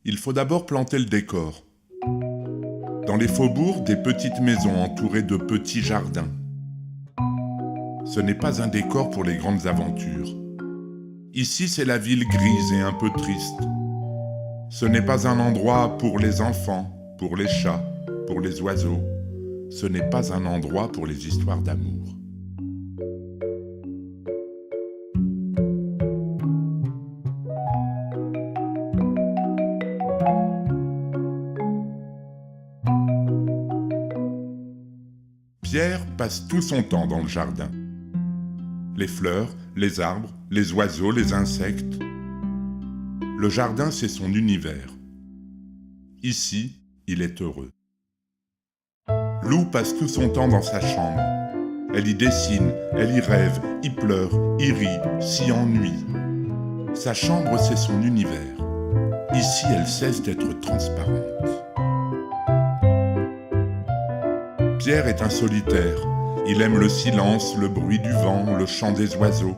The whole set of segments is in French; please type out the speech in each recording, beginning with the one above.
Il faut d'abord planter le décor. Dans les faubourgs, des petites maisons entourées de petits jardins. Ce n'est pas un décor pour les grandes aventures. Ici, c'est la ville grise et un peu triste. Ce n'est pas un endroit pour les enfants, pour les chats, pour les oiseaux. Ce n'est pas un endroit pour les histoires d'amour. Pierre passe tout son temps dans le jardin. Les fleurs, les arbres, les oiseaux, les insectes. Le jardin, c'est son univers. Ici, il est heureux. Lou passe tout son temps dans sa chambre. Elle y dessine, elle y rêve, y pleure, y rit, s'y ennuie. Sa chambre, c'est son univers. Ici, elle cesse d'être transparente. Pierre est un solitaire. Il aime le silence, le bruit du vent, le chant des oiseaux.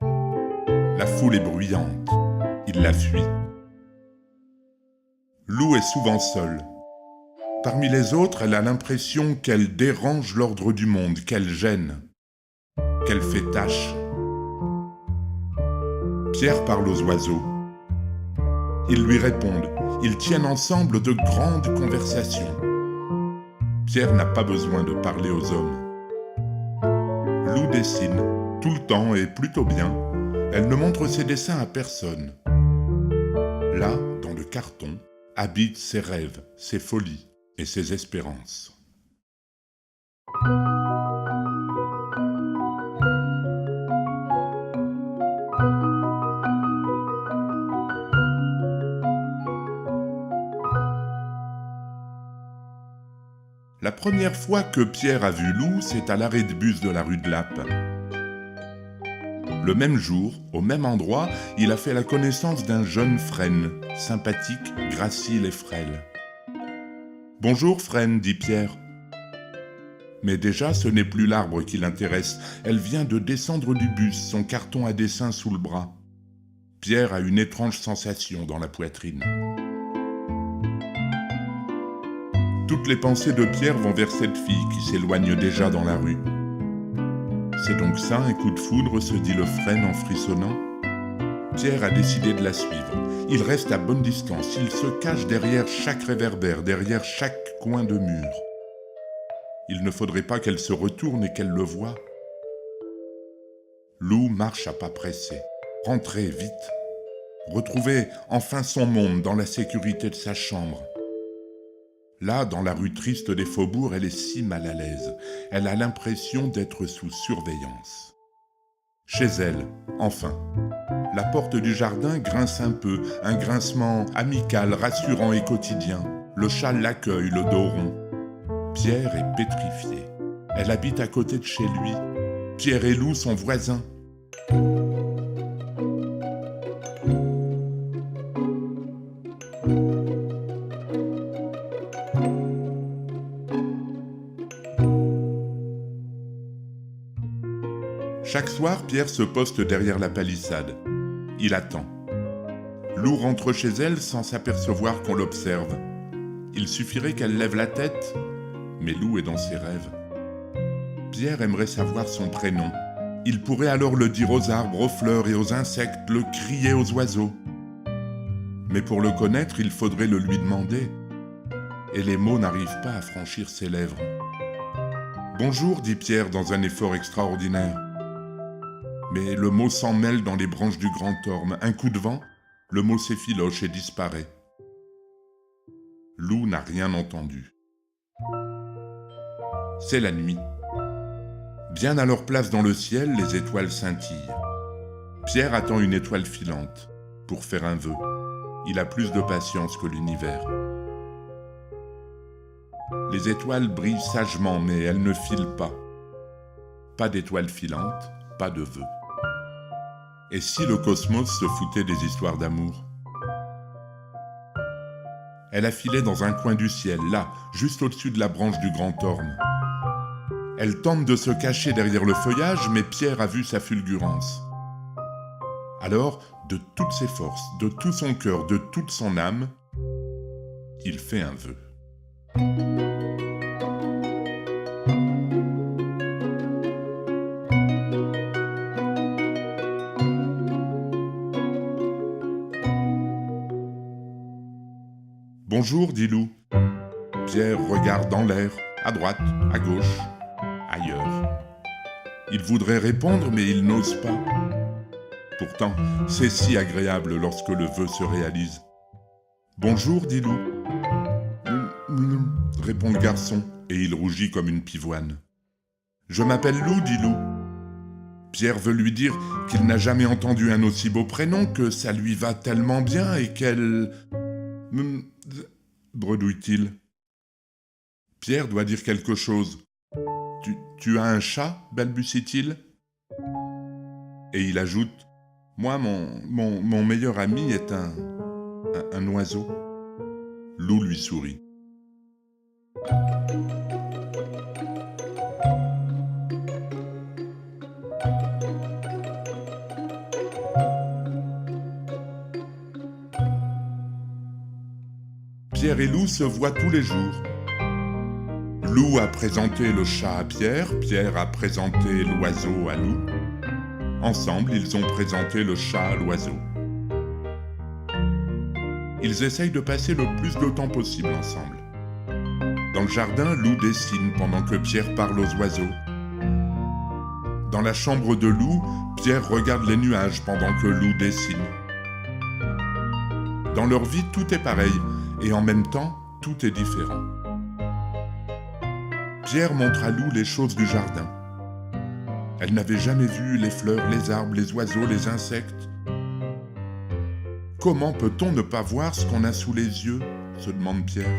La foule est bruyante. Il la fuit. Lou est souvent seule. Parmi les autres, elle a l'impression qu'elle dérange l'ordre du monde, qu'elle gêne, qu'elle fait tache. Pierre parle aux oiseaux. Ils lui répondent. Ils tiennent ensemble de grandes conversations. Pierre n'a pas besoin de parler aux hommes. Lou dessine, tout le temps et plutôt bien. Elle ne montre ses dessins à personne. Là, dans le carton, habitent ses rêves, ses folies et ses espérances. La première fois que Pierre a vu Lou, c'est à l'arrêt de bus de la rue de Lappe. Le même jour, au même endroit, il a fait la connaissance d'un jeune frêne, sympathique, gracile et frêle. « Bonjour, frêne, dit Pierre. » Mais déjà, ce n'est plus l'arbre qui l'intéresse. Elle vient de descendre du bus, son carton à dessin sous le bras. Pierre a une étrange sensation dans la poitrine. Toutes les pensées de Pierre vont vers cette fille qui s'éloigne déjà dans la rue. C'est donc ça un coup de foudre, se dit le frêne en frissonnant. Pierre a décidé de la suivre. Il reste à bonne distance, il se cache derrière chaque réverbère, derrière chaque coin de mur. Il ne faudrait pas qu'elle se retourne et qu'elle le voie. Lou marche à pas pressés. Rentrer vite. Retrouver enfin son monde dans la sécurité de sa chambre. Là, dans la rue triste des faubourgs, elle est si mal à l'aise. Elle a l'impression d'être sous surveillance. Chez elle, enfin. La porte du jardin grince un peu, un grincement amical, rassurant et quotidien. Le chat l'accueille, le dos rond. Pierre est pétrifié. Elle habite à côté de chez lui. Pierre et Lou sont voisins. Chaque soir, Pierre se poste derrière la palissade. Il attend. Lou rentre chez elle sans s'apercevoir qu'on l'observe. Il suffirait qu'elle lève la tête, mais Lou est dans ses rêves. Pierre aimerait savoir son prénom. Il pourrait alors le dire aux arbres, aux fleurs et aux insectes, le crier aux oiseaux. Mais pour le connaître, il faudrait le lui demander. Et les mots n'arrivent pas à franchir ses lèvres. « Bonjour » dit Pierre dans un effort extraordinaire. Mais le mot s'en mêle dans les branches du grand orme. Un coup de vent, le mot s'effiloche et disparaît. Lou n'a rien entendu. C'est la nuit. Bien à leur place dans le ciel, les étoiles scintillent. Pierre attend une étoile filante pour faire un vœu. Il a plus de patience que l'univers. Les étoiles brillent sagement, mais elles ne filent pas. Pas d'étoile filante, pas de vœu. Et si le cosmos se foutait des histoires d'amour ? Elle a filé dans un coin du ciel, là, juste au-dessus de la branche du grand orme. Elle tente de se cacher derrière le feuillage, mais Pierre a vu sa fulgurance. Alors, de toutes ses forces, de tout son cœur, de toute son âme, Il fait un vœu. Bonjour, dit Lou. Pierre regarde dans l'air, à droite, à gauche, ailleurs. Il voudrait répondre, mais il n'ose pas. Pourtant, c'est si agréable lorsque le vœu se réalise. Bonjour, dit Lou. Répond le garçon, et il rougit comme une pivoine. Je m'appelle Lou, dit Lou. Pierre veut lui dire qu'il n'a jamais entendu un aussi beau prénom, que ça lui va tellement bien et qu'elle... bredouille-t-il. Pierre doit dire quelque chose. Tu as un chat, balbutie-t-il. Et il ajoute, moi, mon meilleur ami est un oiseau. Lou lui sourit. Pierre et Lou se voient tous les jours. Lou a présenté le chat à Pierre, Pierre a présenté l'oiseau à Lou. Ensemble, ils ont présenté le chat à l'oiseau. Ils essayent de passer le plus de temps possible ensemble. Dans le jardin, Lou dessine pendant que Pierre parle aux oiseaux. Dans la chambre de Lou, Pierre regarde les nuages pendant que Lou dessine. Dans leur vie, tout est pareil, et en même temps, tout est différent. Pierre montre à Lou les choses du jardin. Elle n'avait jamais vu les fleurs, les arbres, les oiseaux, les insectes. Comment peut-on ne pas voir ce qu'on a sous les yeux ? Se demande Pierre.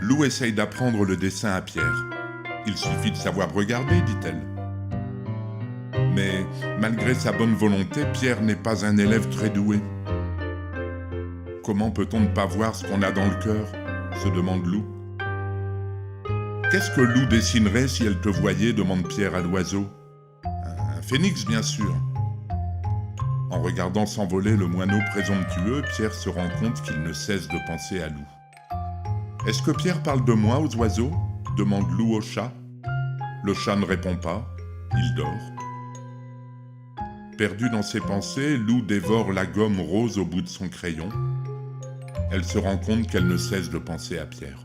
Lou essaye d'apprendre le dessin à Pierre. Il suffit de savoir regarder, dit-elle. Mais malgré sa bonne volonté, Pierre n'est pas un élève très doué. Comment peut-on ne pas voir ce qu'on a dans le cœur ? Se demande Lou. Qu'est-ce que Lou dessinerait si elle te voyait ? Demande Pierre à l'oiseau. Un phénix, bien sûr. En regardant s'envoler le moineau présomptueux, Pierre se rend compte qu'il ne cesse de penser à Lou. Est-ce que Pierre parle de moi aux oiseaux ? Demande Lou au chat. Le chat ne répond pas, il dort. Perdu dans ses pensées, Lou dévore la gomme rose au bout de son crayon. Elle se rend compte qu'elle ne cesse de penser à Pierre.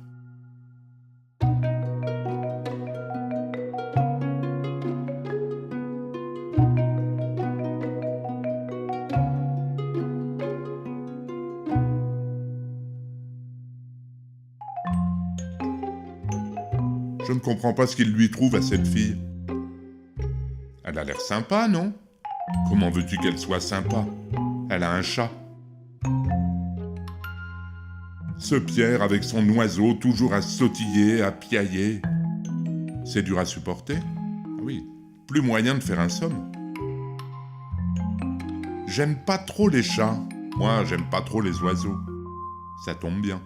Je ne comprends pas ce qu'il lui trouve à cette fille. Elle a l'air sympa, non ? Comment veux-tu qu'elle soit sympa ? Elle a un chat. Ce Pierre avec son oiseau toujours à sautiller, à piailler. C'est dur à supporter ? Oui, plus moyen de faire un somme. J'aime pas trop les chats. Moi, j'aime pas trop les oiseaux. Ça tombe bien.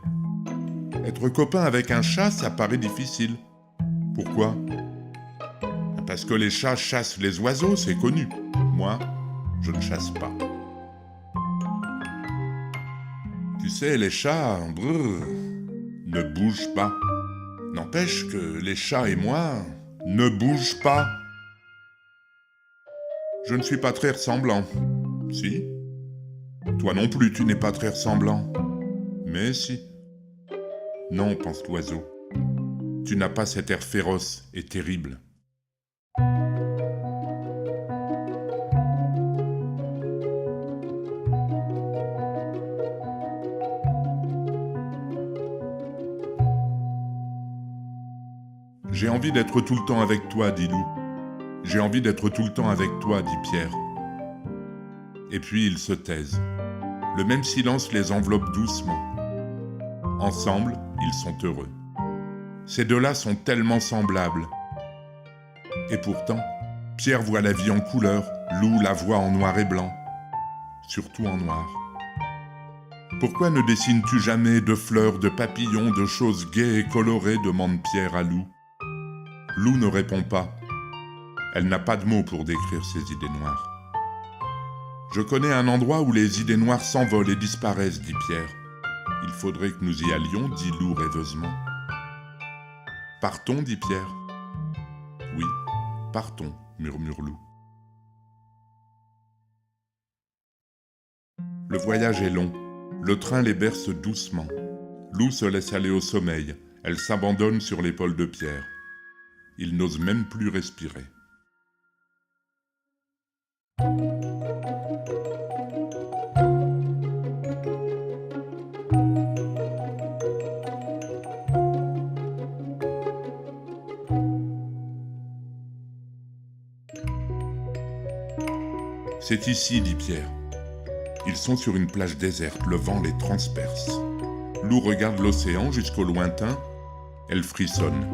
Être copain avec un chat, ça paraît difficile. Pourquoi ? Parce que les chats chassent les oiseaux, c'est connu. Moi, je ne chasse pas. Tu sais, les chats, ne bougent pas. N'empêche que les chats et moi ne bougent pas. Je ne suis pas très ressemblant. Si. Toi non plus, tu n'es pas très ressemblant. Mais si. Non, pense l'oiseau. Tu n'as pas cet air féroce et terrible. J'ai envie d'être tout le temps avec toi, dit Lou. J'ai envie d'être tout le temps avec toi, dit Pierre. Et puis ils se taisent. Le même silence les enveloppe doucement. Ensemble, ils sont heureux. Ces deux-là sont tellement semblables. Et pourtant, Pierre voit la vie en couleur, Lou la voit en noir et blanc. Surtout en noir. Pourquoi ne dessines-tu jamais de fleurs, de papillons, de choses gaies et colorées ? Demande Pierre à Lou. Lou ne répond pas. Elle n'a pas de mots pour décrire ses idées noires. Je connais un endroit où les idées noires s'envolent et disparaissent, dit Pierre. Il faudrait que nous y allions, dit Loup rêveusement. Partons, dit Pierre. Oui, partons, murmure Loup. Le voyage est long. Le train les berce doucement. Loup se laisse aller au sommeil. Elle s'abandonne sur l'épaule de Pierre. Il n'ose même plus respirer. C'est ici, dit Pierre. Ils sont sur une plage déserte, le vent les transperce. Loup regarde l'océan jusqu'au lointain. Elle frissonne.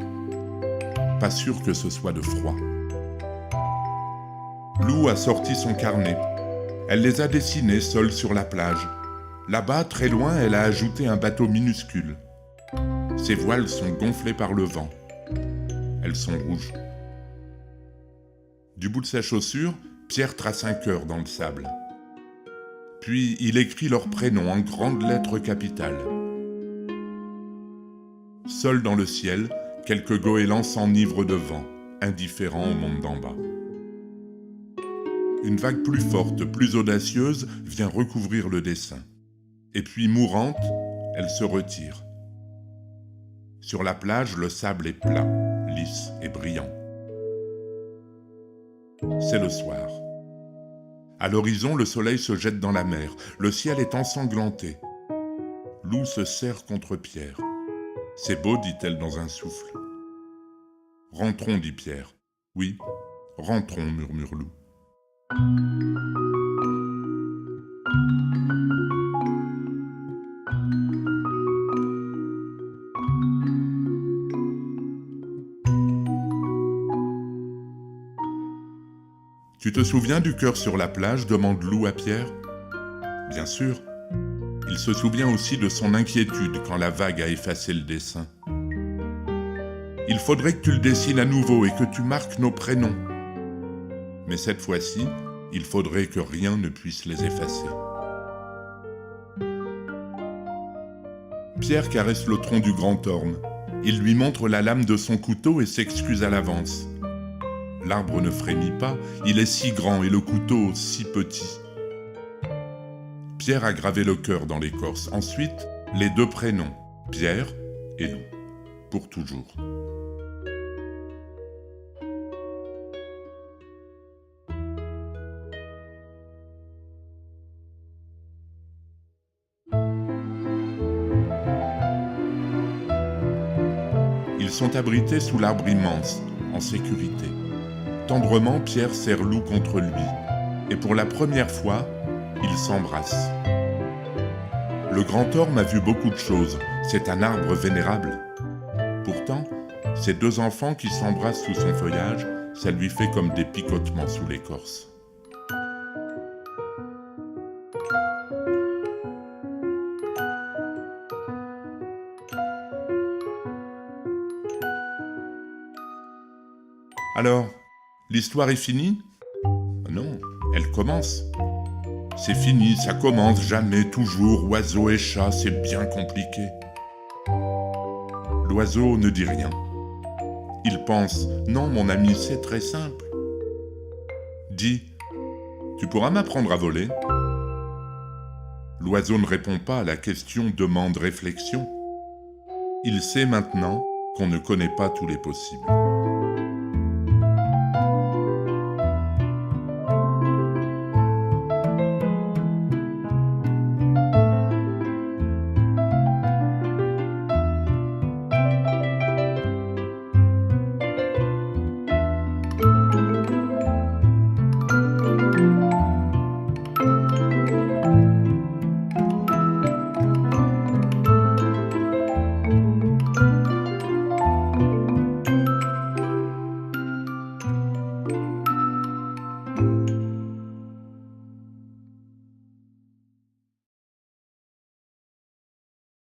Pas sûr que ce soit de froid. Loup a sorti son carnet. Elle les a dessinés seuls sur la plage. Là-bas, très loin, elle a ajouté un bateau minuscule. Ses voiles sont gonflées par le vent. Elles sont rouges. Du bout de sa chaussure, Pierre trace un cœur dans le sable. Puis il écrit leurs prénoms en grandes lettres capitales. Seul dans le ciel, quelques goélands s'enivrent de vent, indifférents au monde d'en bas. Une vague plus forte, plus audacieuse, vient recouvrir le dessin. Et puis, mourante, elle se retire. Sur la plage, le sable est plat, lisse et brillant. C'est le soir. À l'horizon, le soleil se jette dans la mer. Le ciel est ensanglanté. Loup se serre contre Pierre. « C'est beau, dit-elle dans un souffle. »« Rentrons, dit Pierre. »« Oui, rentrons, murmure Loup. » « Tu te souviens du cœur sur la plage ?» demande Loup à Pierre. « Bien sûr. » Il se souvient aussi de son inquiétude quand la vague a effacé le dessin. « Il faudrait que tu le dessines à nouveau et que tu marques nos prénoms. Mais cette fois-ci, il faudrait que rien ne puisse les effacer. » Pierre caresse le tronc du grand orme. Il lui montre la lame de son couteau et s'excuse à l'avance. L'arbre ne frémit pas, il est si grand et le couteau si petit. Pierre a gravé le cœur dans l'écorce. Ensuite, les deux prénoms, Pierre et Loup, pour toujours. Ils sont abrités sous l'arbre immense, en sécurité. Tendrement, Pierre serre Loup contre lui, et pour la première fois, ils s'embrassent. Le grand orme a vu beaucoup de choses, c'est un arbre vénérable. Pourtant, ces deux enfants qui s'embrassent sous son feuillage, ça lui fait comme des picotements sous l'écorce. Alors, l'histoire est finie ? Non, elle commence. C'est fini, ça commence, jamais, toujours, oiseau et chat, c'est bien compliqué. L'oiseau ne dit rien. Il pense, non mon ami, c'est très simple. Dis, tu pourras m'apprendre à voler ? L'oiseau ne répond pas à la question, demande réflexion. Il sait maintenant qu'on ne connaît pas tous les possibles.